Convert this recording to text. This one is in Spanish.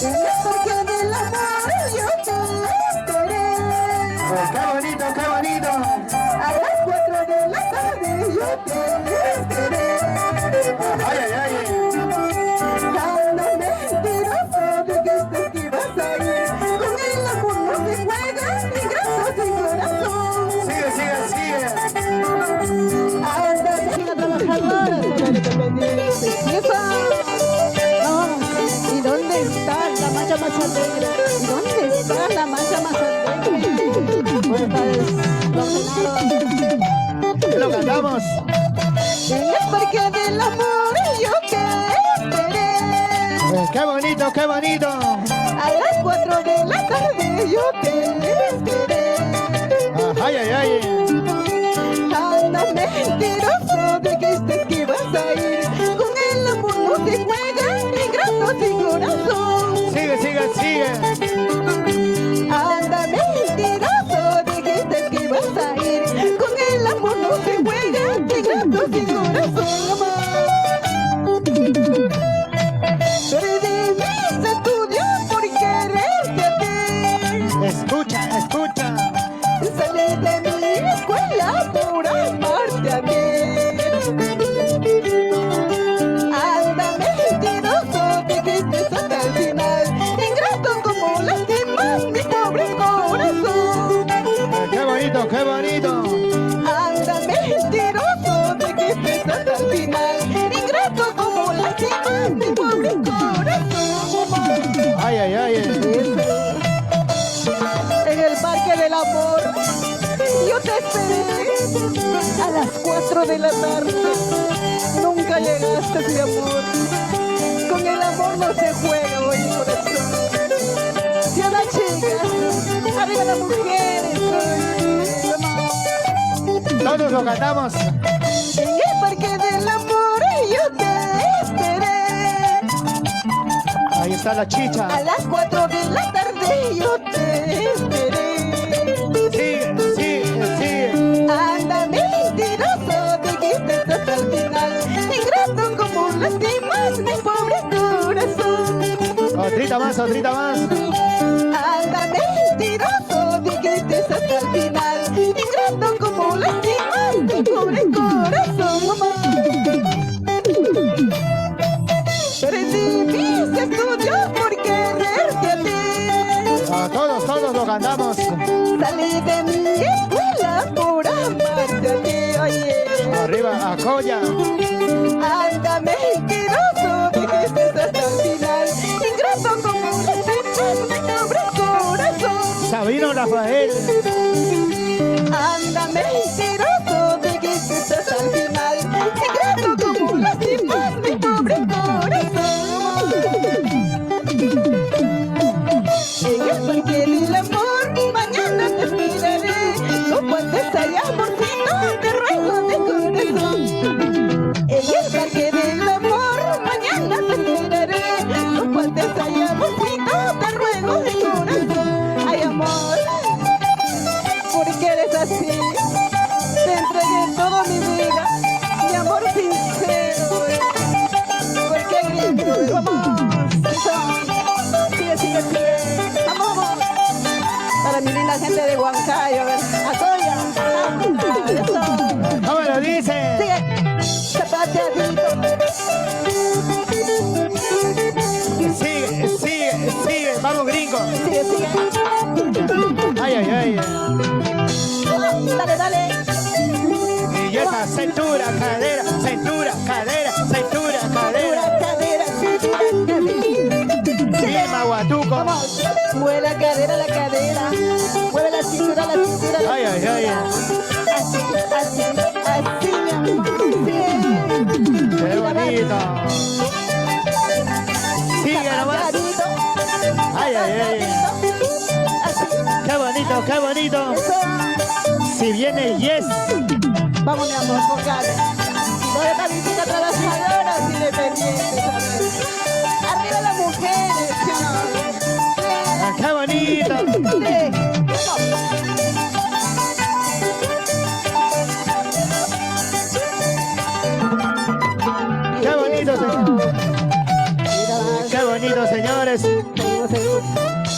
Porque del amor yo te esperé. ¡Qué bonito, qué bonito! A las 4 de la tarde yo te esperé. ¡Ay, ay, ay! Anda mentiroso, dijiste que ibas a ir. Con el amor no se juega, ni graso sin corazón. ¡Sigue, sigue, sigue! Anda chica trabajadora, independiente. ¿Y esa? No, ¿y dónde está la mancha más alegre? ¿Y dónde está la mancha más alegre? Pues ¡Lo cantamos! es porque del amor yo te esperé. ¡Qué bonito, qué bonito! A las 4 de la tarde yo te esperé. ¡Ay, ay, ay! Anda mentiroso, dijiste que ibas a ir. Con el amor no se juega, ni graso sin corazón. ¡Sigue, sigue, sigue! Anda mentiroso, dijiste que ibas a ir. Con el amor no se juega, ni graso sin corazón, amor. Perdí mis estudios por quererte a ti. ¡Escucha, escucha! Salí de mi escuela por amarte a ti. Anda mentiroso, dijiste hasta el final. Ingrato como lastimas mi pobre corazón. ¡Qué bonito, qué bonito! Anda mentiroso, dijiste hasta el final. Ingrato como lastimas mi pobre corazón. ¡Ay, ay, ay! En el parque del amor yo te esperé a las 4 de la tarde. Nunca llegaste, mi amor. Con el amor no se juega hoy, corazón. Si a las chicas, arriba las mujeres, ¡Todos lo cantamos! en el parque del amor yo te esperé. Ahí está la chicha. A las 4 de la tarde yo te esperé. ¡Sigue, sigue, sigue! Anda mentiroso, dijiste hasta el final. Ingrato como lastimas mi pobre corazón. ¡Otrita más, otrita más! Anda mentiroso, dijiste hasta el final. Ingrato como lastimas mi pobre corazón, mamá. Perdí mis estudios por quererte a ti. ¡A todos, todos lo cantamos! Salí de mi escuela por amarte a ti, oye. ¡Arriba, Acoya! Anda mentiroso, dijiste hasta el final. Ingrato como un pobre corazón. ¡Sabino Rafael! Anda mentiroso, dijiste hasta el final. Ingrato como lastimas mi pobre corazón. En el parque del amor, mañana te esperaré. No puedes hallar amorcito, te ruego de corazón. En el parque del amor, mañana te esperaré. No puedes hallar amorcito, te ruego de corazón. Ay, amor, ¿por qué eres así? Te entregué toda mi vida, mi amor sincero. ¿Por qué grito? Vamos, sigue, sigue, sigue. Vamos, para mi linda gente de Huancayo, Atoya. Eso. ¿Cómo lo dice? Sigue, zapateadito. Sigue, sigue, sigue. ¡Vamos, gringo! Sigue, sigue. ¡Ay, ay, ay! Dale, dale. Y esa cintura, cadera, cintura, cadera, cintura, cadera. Pura cadera, pura cadera. Bien, Maguatuco. Vamos, mueve la cadera, mueve la cintura, la cintura, la Ay, ay, ay. cintura. Así, así, mi amor. Sí. ¡Qué bonito! Sigue nomás. Zapateadito, Ay, ay, ay. así. ¡Qué bonito, qué bonito! Eso. Si viene Yes. Vamos, mi amor, póngale. ¿Dónde está mi chica trabajadora? Independiente, ¿sabes? Arriba las mujeres, ¿sí o no? Ah, ¡qué bonito! Sí. ¡Qué bonito, señor! ¡Qué bonito, señores! seguimos.